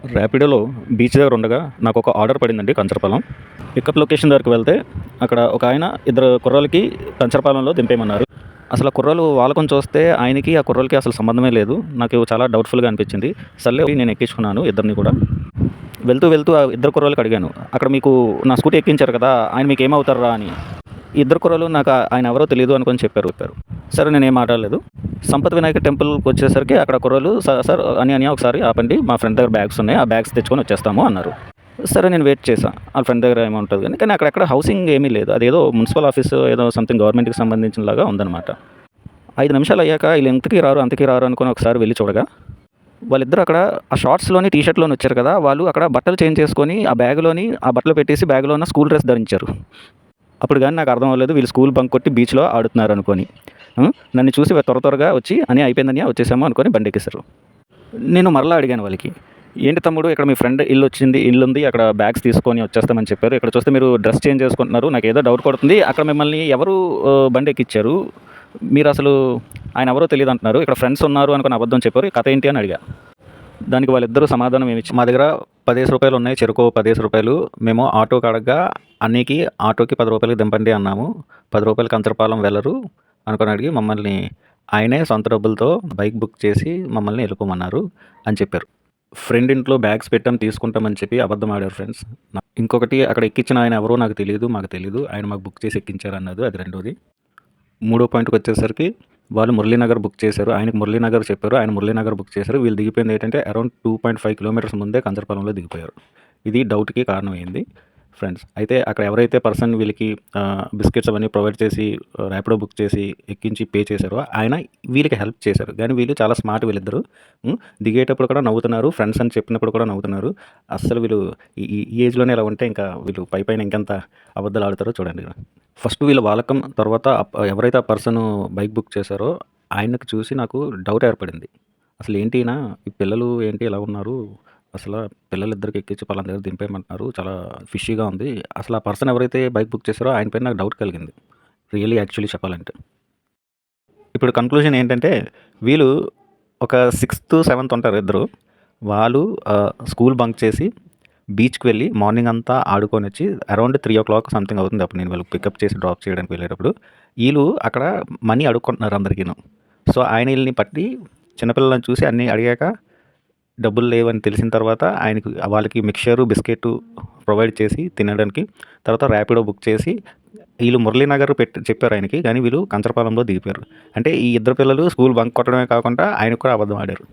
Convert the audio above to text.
ర్యాపిడోలో beach దగ్గర ఉండగా నాకు ఒక ఆర్డర్ పడిందండి కంచరపాలెం. పికప్ లొకేషన్ దగ్గరికి వెళ్తే అక్కడ ఒక ఆయన ఇద్దరు కుర్రోళ్ళకి కంచరపాలెంలో దింపేయమన్నారు. అసలు ఆ కుర్రోళ్ళు వాళ్ళకొని చూస్తే ఆయనకి ఆ కుర్రోళ్ళకి అసలు సంబంధమే లేదు. నాకు చాలా డౌట్‌ఫుల్‌గా అనిపించింది. సర్లే నేను ఎక్కించుకున్నాను ఇద్దరిని కూడా. వెళ్తూ వెళ్తూ ఆ ఇద్దరు కుర్రోళ్ళకి అడిగాను. అక్కడ మీకు నా స్కూటీ ఎక్కించారు కదా! ఆయన మీకు ఏమవుతార్రా అని. ఈ ఇద్దరు కుర్రోళ్ళు నాకు ఆయన ఎవరో తెలీదు అనుకోని చెప్పారు. సరే నేనేం మాట్లాడలేదు. సంపత్ వినాయక టెంపుల్‌కొచ్చేసరికి అక్కడ కుర్రోళ్ళు సార్ అన్నయ్య ఒకసారి ఆపండి. మా ఫ్రెండ్ దగ్గర బ్యాగ్స్ ఉన్నాయి. ఆ బ్యాగ్స్ తెచ్చుకొని వచ్చేస్తాము అన్నారు. సరే నేను వెయిట్ చేశా. ఆళ్ళ ఫ్రెండ్ దగ్గర ఏమో ఉంటది గానీ, కానీ అక్కడెక్కడ హౌసింగ్ ఏమీ లేదు. అదేదో మున్సిపల్ ఆఫీసు ఏదో సంథింగ్ గవర్నమెంట్‌కి సంబంధించినలాగా ఉందనమాట. 5 నిమిషాలయ్యాక ఈళ్ళు ఇంతకీ రారు అనుకోని ఒకసారి వెళ్లి చూడగా, వాళ్ళిద్దరూ అక్కడ ఆ షార్ట్స్‌లోని, టీ షర్ట్‌లోని వచ్చారు కదా! వాళ్ళు అక్కడ బట్టలు చేంజ్ చేసుకొని ఆ బ్యాగ్‌లోని ఆ బట్టలు పెట్టేసి బ్యాగ్‌లో ఉన్న స్కూల్ డ్రెస్ ధరించారు. అప్పుడు గాని నాకు అర్థం అవ్వలేదు వీళ్ళు స్కూల్ బంక్ కొట్టి బీచ్‌లో ఆడుతున్నారనుకోని. నన్ను చూసి త్వరగా వచ్చి "అన్నయ్య అయిపోయిందన్నయ్య వచ్చేసాము" అనుకోని బండెక్కేశారు. నేను మరలా అడిగాను వాళ్ళకి. "ఏంటి తమ్ముడు ఇక్కడ మీ ఫ్రెండ్ ఇల్లుంది. అక్కడ బ్యాగ్స్ తీసుకొని వచ్చేస్తామని చెప్పారు. ఇక్కడ చూస్తే మీరు డ్రెస్ చేంజ్ చేసుకుంటున్నారు. నాకేదో డౌట్ కొడుతుంది. అక్కడ మిమ్మల్ని ఎవరు బండెక్కిచ్చారు? మీరసలు ఆయన ఎవరో తెలీదంటున్నారు. ఇక్కడ ఫ్రెండ్స్ ఉన్నారు అనుకోని అబద్ధం చెప్పారు. కథ ఏంటి?" అని అడిగా. దానికి వాళ్ళిద్దరూ సమాధానం ఏమిచ్చి మా దగ్గర రూ. 15 ఉన్నాయి. చెరొకో రూ. 15 మేము ఆటోకి అడగ్గా అన్నయ్యకి ఆటోకి రూ. 10 దింపండి అన్నాము. రూ. 10 అంతరపాలెం వెళ్లరు అనుకోని అడిగి మమ్మల్ని ఆయనే సొంత డబ్బులతో బైక్ బుక్ చేసి మమ్మల్ని వెళ్ళిపోమన్నారు అని చెప్పారు. ఫ్రెండ్ ఇంట్లో బ్యాగ్స్ పెట్టాం తీసుకుంటామని చెప్పి అబద్ధం ఆడారు ఫ్రెండ్స్. ఇంకొకటి అక్కడ ఎక్కించిన ఆయన ఎవరో నాకు మాకు తెలీదు. ఆయన మాకు బుక్ చేసి ఎక్కించారన్నది అది రెండోది. మూడో పాయింట్‌కొచ్చేసరికి వాళ్ళు మురళీనగర్ బుక్ చేశారు. ఆయనకి మురళీనగర్ చెప్పారు. ఆయన మురళీనగర్ బుక్ చేశారు. వీళ్ళు దిగిపోయింది ఏంటంటే అరౌండ్ 2.5 కిలోమీటర్స్ ముందే కంచరపాలెంలో దిగిపోయారు. ఇది డౌట్‌కి కారణమైంది ఫ్రెండ్స్. అయితే అక్కడ ఎవరైతే పర్సన్ వీళ్ళకి బిస్కెట్స్ అవన్నీ ప్రొవైడ్ చేసి ర్యాపిడో బుక్ చేసి ఎక్కించి పే చేశారో ఆయన వీళ్ళకి హెల్ప్ చేశారు. కానీ వీళ్ళు చాలా స్మార్ట్ వీళ్ళిద్దరూ. దిగేటప్పుడు కూడా నవ్వుతున్నారు. ఫ్రెండ్స్ అని చెప్పినప్పుడు కూడా నవ్వుతున్నారు. అస్సలు వీళ్ళు ఈ ఏజ్‌లోనే ఇలా ఉంటే ఇంకా వీళ్ళు పైపైన ఇంకెంత అబద్ధాలు ఆడుతారో చూడండి. ఫస్ట్ వీళ్ళ వాలకం తర్వాత ఎవరైతే ఆ పర్సను బైక్ బుక్ చేశారో ఆయనకి చూసి నాకు డౌట్ ఏర్పడింది. అసలు ఏంటి ఈయన ఈ పిల్లలు ఏంటి ఇలా ఉన్నారు? అసల పిల్లలిద్దరికి ఎక్కించి పలానా దగ్గర దింపేయమంటున్నారు. చాలా ఫిషీగా ఉంది. అసలు ఆ పర్సన్ ఎవరైతే బైక్ బుక్ చేశారో ఆయన పైన నాకు డౌట్ కలిగింది. యాక్చువల్లీ చెప్పాలంటే. ఇప్పుడు కన్క్లూజన్ ఏంటంటే వీళ్ళు ఒక 6థ్, 7థ్ ఉంటారు ఇద్దరు. వాళ్ళు స్కూల్ బంక్ చేసి బీచ్‌కి వెళ్ళి మార్నింగ్ అంతా ఆడుకొనొచ్చి అరౌండ్ 3:00 సంథింగ్ అవుతుంది. అప్పుడు నేను వాళ్ళకి పికప్ చేసి డ్రాప్ చేయడానికి వెళ్ళేటప్పుడు. ఈళ్ళు అక్కడ మనీ అడుక్కుంటున్నారు అందరికీను. సో, ఆయన ఈళ్ళని పట్టి చిన్నపిల్లలని చూసి అన్నీ అడిగాక డబ్బులు లేవని తెలిసిన తర్వాత వాళ్ళకి మిక్చరు, బిస్కెటు ప్రొవైడ్ చేసి తినడానికి. తర్వాత ర్యాపిడో బుక్ చేసి ఈళ్ళు మురళీనగర్ చెప్పారు ఆయనకి. కానీ వీళ్ళు కంచరపాలెంలో దిగిపోయారు. అంటే ఈ ఇద్దరు పిల్లలు స్కూల్ బంక్ కొట్టడమే కాకుండా ఆయనకి కూడా అబద్ధం ఆడారు.